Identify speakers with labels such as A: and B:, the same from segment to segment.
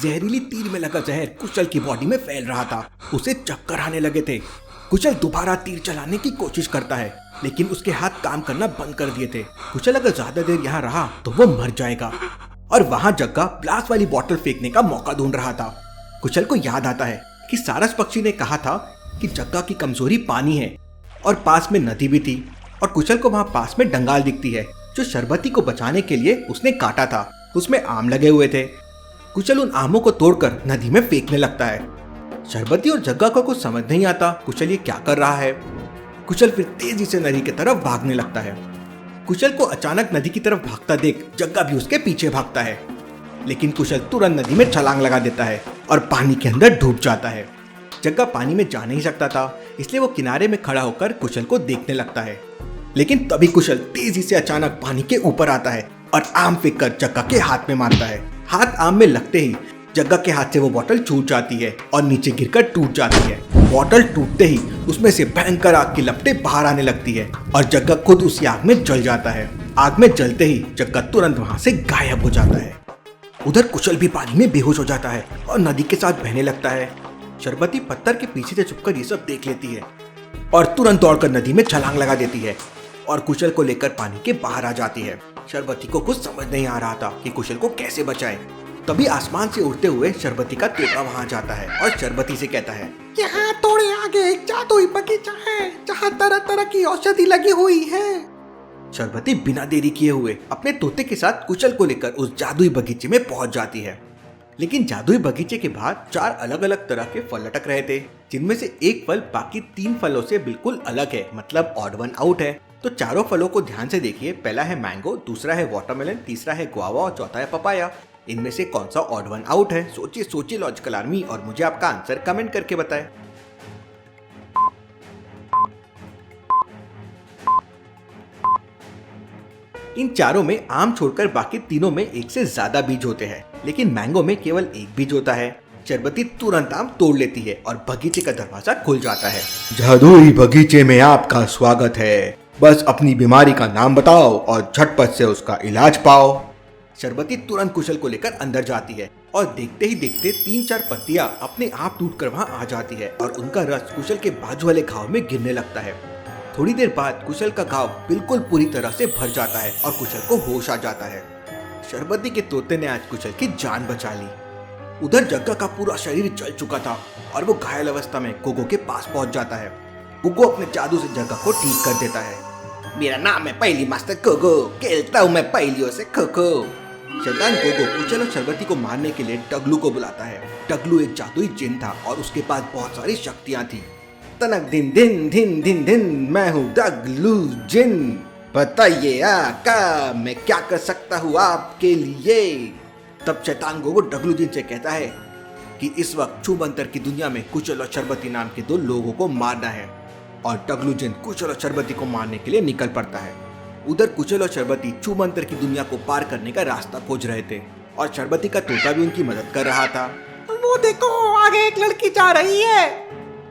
A: जहरीली तीर में लगा जहर कुशल की बॉडी में फैल रहा था। उसे चक्कर आने लगे थे। कुशल दोबारा तीर चलाने की कोशिश करता है, लेकिन उसके हाथ काम करना बंद कर दिए थे। कुशल अगर ज्यादा देर यहाँ रहा तो वो मर जाएगा। और वहाँ जग्गा ब्लास्ट वाली बोतल फेंकने का मौका ढूंढ रहा था। कुशल को याद आता है कि सारस पक्षी ने कहा था कि जग्गा की कमजोरी पानी है और पास में नदी भी थी। और कुशल को वहाँ पास में डंगाल दिखती है जो शरबती को बचाने के लिए उसने काटा था। उसमें आम लगे हुए थे। कुशल उन आमों को तोड़कर नदी में फेंकने लगता है। शरबती और जग्गा को कुछ समझ नहीं आता कुशल ये क्या कर रहा है। कुशल फिर तेजी से नदी की तरफ भागने लगता है। कुशल को अचानक नदी की तरफ भागता देख जग्गा भी उसके पीछे भागता है, लेकिन कुशल तुरंत नदी में छलांग लगा देता है और पानी के अंदर डूब जाता है। जग्गा पानी में जा नहीं सकता था, इसलिए वो किनारे में खड़ा होकर कुशल को देखने लगता है। लेकिन तभी कुशल तेजी से अचानक पानी के ऊपर आता है और आम फेंककर जग्गा के हाथ में मारता है। हाथ आम में लगते ही जग्गा के हाथ से वो बोतल छूट जाती है और नीचे गिरकर टूट जाती है। बोतल टूटते ही उसमें से भयंकर आग की लपटें बाहर आने लगती है और जग्गा खुद उसी आग में जल जाता है। आग में जलते ही जग्गा तुरंत वहां से गायब हो जाता है। उधर कुशल भी पानी में बेहोश हो जाता है और नदी के साथ बहने लगता है। शरबती पत्थर के पीछे से छुपकर ये सब देख लेती है और तुरंत दौड़कर नदी में छलांग लगा देती है और कुशल को लेकर पानी के बाहर आ जाती है। शरबती को कुछ समझ नहीं आ रहा था कि कुशल को कैसे बचाए। तभी आसमान से उड़ते हुए शरबती का तोता वहां जाता है और शरबती से कहता है,
B: यहाँ थोड़े आगे एक जादुई बगीचा है जहाँ तरह तरह की औषधि लगी हुई है।
A: शरबती बिना देरी किए हुए अपने तोते के साथ कुशल को लेकर उस जादुई बगीचे में पहुंच जाती है। लेकिन जादुई बगीचे के बाहर 4 अलग अलग तरह के फल लटक रहे थे, जिनमें से एक फल बाकी 3 फलों से बिल्कुल अलग है, मतलब ऑड वन आउट है। तो चारों फलों को ध्यान से देखिए। पहला है मैंगो, दूसरा है वाटरमेलन, तीसरा है गुआवा और चौथा है पपाया। इनमें से कौन सा ऑड वन आउट है? सोचिए सोचिए लॉजिकल आर्मी, और मुझे आपका आंसर कमेंट करके बताएं। इन चारों में आम छोड़कर बाकी तीनों में एक से ज्यादा बीज होते हैं, लेकिन मैंगो में केवल एक बीज होता है। शरबती तुरंत आम तोड़ लेती है और बगीचे का दरवाजा खुल जाता है।
C: जादुई बगीचे में आपका स्वागत है। बस अपनी बीमारी का नाम बताओ और झटपट से उसका इलाज पाओ।
A: शरबती तुरंत कुशल को लेकर अंदर जाती है और देखते ही देखते 3-4 पत्तियां अपने आप टूटकर वहां आ जाती है और उनका रस कुशल के बाजू वाले घाव में गिरने लगता है। थोड़ी देर बाद कुशल का घाव बिल्कुल पूरी तरह से भर जाता है और कुशल को होश आ जाता है। शरबती के तोते ने आज कुशल की जान बचा ली। उधर जग्गा का पूरा शरीर जल चुका था और वो घायल अवस्था में गोगो के पास पहुंच जाता है। गोगो अपने जादू से जग्गा को ठीक कर देता है।
B: मेरा नाम है पहली मास्टर गोगो, खेलता हूँ मैं पहलियों से खो खो।
A: शैतान गोगो कुशल और शरबती को मारने के लिए डगलू को बुलाता है। डगलू एक जादुई जिन था और उसके पास बहुत सारी शक्तियां थी।
B: तनक दिन दिन दिन दिन दिन, मैं हूँ डगलू जिन। बताइए आका, मैं क्या कर सकता हूँ आपके लिए।
A: तब शैतान गोगो डगलू जिन से कहता है कि इस वक्त छू मंतर की दुनिया में कुशल और शरबती नाम के 2 लोगों को मारना है। और डगलू जिन कुशल और शरबती को मारने के लिए निकल पड़ता है। उधर कुशल और शरबती छू मंतर की दुनिया को पार करने का रास्ता खोज रहे थे और शरबती का तोता भी उनकी मदद कर रहा था।
B: वो देखो, आगे एक लड़की जा रही है।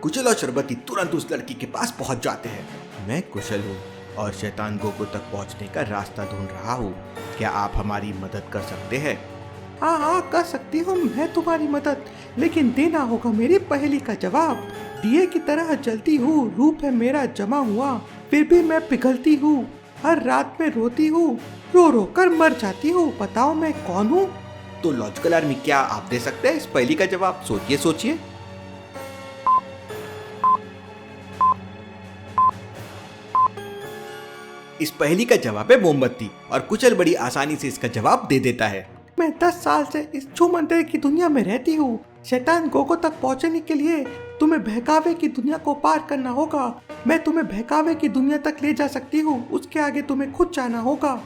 A: कुशल और शरबती तुरंत उस लड़की के पास पहुंच जाते हैं। मैं कुशल हूँ और शैतान गोगो तक पहुंचने का रास्ता ढूंढ रहा हूँ। क्या आप हमारी मदद कर सकते हैं?
B: हाँ हाँ, कर सकती हूँ मैं तुम्हारी मदद, लेकिन देना होगा मेरी पहेली का जवाब। दिए की तरह जलती हूँ, रूप है मेरा जमा हुआ, फिर भी मैं पिघलती हूँ। हर रात में रोती हूँ, रो रो कर मर जाती हूँ। बताओ मैं कौन हूँ?
A: तो लॉजिकल आर्मी, क्या आप दे सकते हैं इस पहेली का जवाब? सोचिए सोचिए। इस पहेली का जवाब है मोमबत्ती और कुशल बड़ी आसानी से इसका जवाब दे देता है।
B: मैं 10 साल से इस छू मंतर की दुनिया में रहती हूँ। शैतान गोगो तक पहुँचने के लिए तुम्हें बहकावे की दुनिया को पार करना होगा। मैं तुम्हें बहकावे की दुनिया तक ले जा सकती हूँ, उसके आगे तुम्हें खुद जाना होगा।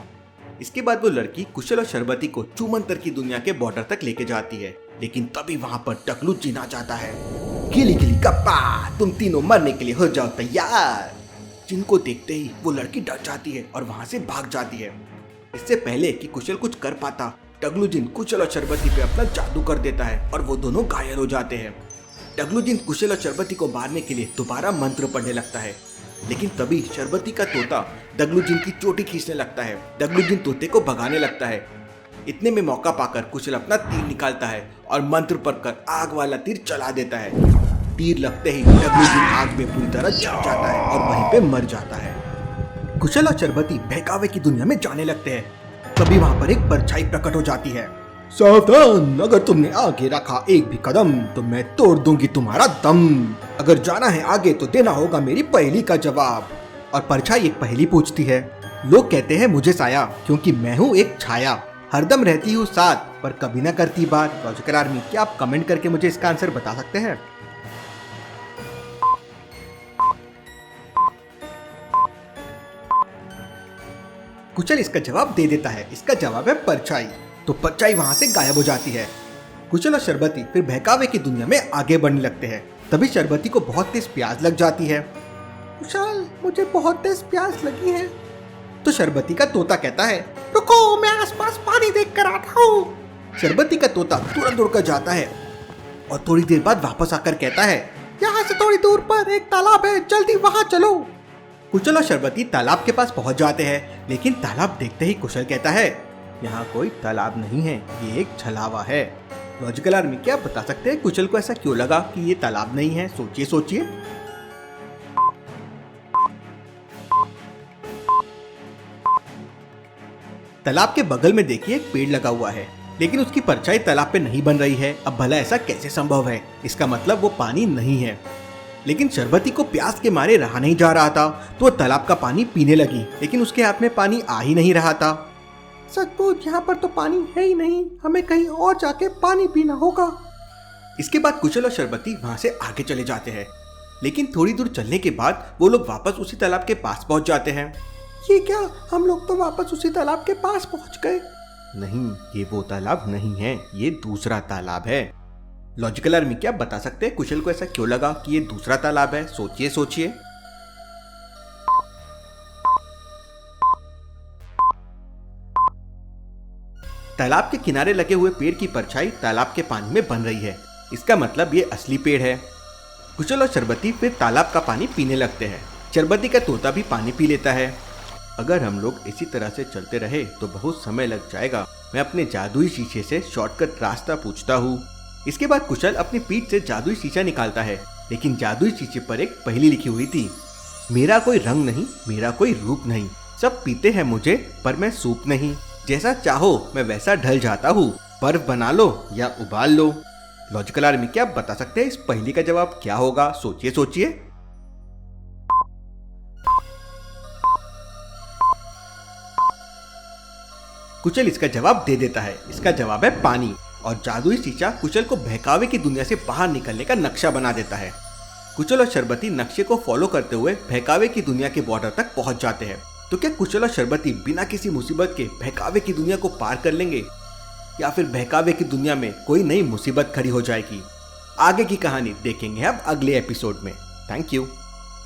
A: इसके बाद वो लड़की कुशल और शरबती को छू मंतर की दुनिया के बॉर्डर तक लेके जाती है, लेकिन तभी वहाँ पर डगलू जिन आ जाता है।
B: गिली गिली कप्पा, तुम तीनों मरने के लिए हो जाओ तैयार।
A: जिनको देखते ही वो लड़की डर जाती है और वहाँ से भाग जाती है। इससे पहले कि कुशल कुछ कर पाता, डगलू जिन कुशल और शरबती पे अपना जादू कर देता है और वो दोनों घायल हो जाते हैं। डगलू जिन कुशल और शरबती को मारने के लिए दोबारा मंत्र पढ़ने लगता है, लेकिन तभी शरबती का तोता डगलू जिन की चोटी खींचने लगता है। डगलू जिन तोते को भगाने लगता है, इतने में मौका पाकर कुशल अपना तीर निकालता है और मंत्र पढ़कर आग वाला तीर चला देता है। तीर लगते ही डब्ल्यूजी आग में पूरी तरह जल जाता है और वहीं पे मर जाता है। कुशल और चरबती बहकावे की दुनिया में जाने लगते हैं। तभी वहाँ पर एक परछाई प्रकट हो जाती है।
C: सावधान, अगर तुमने आगे रखा एक भी कदम तो मैं तोड़ दूंगी तुम्हारा दम।
A: अगर जाना है आगे तो देना होगा मेरी पहेली का जवाब। और परछाई एक पहेली पूछती है। लोग कहते हैं मुझे साया, क्योंकि मैं हूँ एक छाया, हरदम रहती हूँ साथ पर कभी ना करती बात। लॉजिकल आर्मी, क्या आप कमेंट करके मुझे इसका आंसर बता सकते हैं? कुशल इसका जवाब दे देता है। इसका जवाब है परछाई। तो परछाई वहां से गायब हो जाती है। कुशल और शरबती फिर बहकावे की दुनिया में आगे बढ़ने लगते हैं। तभी शरबती को बहुत तेज प्यास लग जाती है।
B: कुशल, मुझे बहुत तेज प्यास लगी है।
A: तो शरबती का तोता कहता है,
B: रुको, मैं आसपास पानी देख कर आता हूँ।
A: शरबती का तोता तुरंत उड़कर जाता है और थोड़ी देर बाद वापस आकर कहता है,
B: यहाँ से थोड़ी दूर पर एक तालाब है, जल्दी वहाँ चलो।
A: कुशल और शरबती तालाब के पास पहुंच जाते हैं, लेकिन तालाब देखते ही कुशल कहता है, यहाँ कोई तालाब नहीं है, ये एक छलावा है। लॉजिकल आर्मी, क्या आप बता सकते हैं कुशल को ऐसा क्यों लगा कि ये तालाब नहीं है? सोचिए सोचिए। तालाब के बगल में देखिए एक पेड़ लगा हुआ है, लेकिन उसकी परछाई तालाब पे नहीं बन रही है। अब भला ऐसा कैसे संभव है? इसका मतलब वो पानी नहीं है। लेकिन शरबती को प्यास के मारे रहा नहीं जा रहा था, तो वो तालाब का पानी पीने लगी, लेकिन उसके हाथ में पानी आ ही नहीं रहा था।
B: सचमुच यहाँ पर तो पानी है ही नहीं, हमें कहीं और जाके पानी पीना होगा।
A: इसके बाद कुशल और शरबती वहां से आगे चले जाते हैं, लेकिन थोड़ी दूर चलने के बाद वो लोग वापस उसी तालाब के पास पहुंच जाते हैं।
B: ये क्या, हम लोग तो वापस उसी तालाब के पास पहुंच गए।
A: नहीं, ये वो तालाब नहीं है, ये दूसरा तालाब है। लॉजिकल आर्मी, क्या आप बता सकते हैं कुशल को ऐसा क्यों लगा कि ये दूसरा तालाब है? सोचिए सोचिए। तालाब के किनारे लगे हुए पेड़ की परछाई तालाब के पानी में बन रही है। इसका मतलब ये असली पेड़ है। कुशल और शरबती फिर तालाब का पानी पीने लगते हैं। शरबती का तोता भी पानी पी लेता है। अगर हम लोग इसी तरह से चलते रहे तो बहुत समय लग जाएगा। मैं अपने जादुई शीशे से शॉर्टकट रास्ता पूछता हूँ। इसके बाद कुशल अपनी पीठ से जादुई शीशा निकालता है, लेकिन जादुई शीशे पर एक पहेली लिखी हुई थी। मेरा कोई रंग नहीं, मेरा कोई रूप नहीं, सब पीते हैं मुझे पर मैं सूप नहीं। जैसा चाहो मैं वैसा ढल जाता हूँ, बर्फ बना लो या उबाल लो। लॉजिकल आर्मी, क्या आप बता सकते हैं इस पहेली का जवाब क्या होगा? सोचिए सोचिए। कुशल इसका जवाब दे देता है। इसका जवाब है पानी। और जादुई शीशा कुशल को बहकावे की दुनिया से बाहर निकलने का नक्शा बना देता है। कुशल और शरबती नक्शे को फॉलो करते हुए बहकावे की दुनिया के बॉर्डर तक पहुंच जाते हैं। तो क्या कुशल और शरबती बिना किसी मुसीबत के बहकावे की दुनिया को पार कर लेंगे, या फिर बहकावे की दुनिया में कोई नई मुसीबत खड़ी हो जाएगी? आगे की कहानी देखेंगे अब अगले एपिसोड में। Thank you.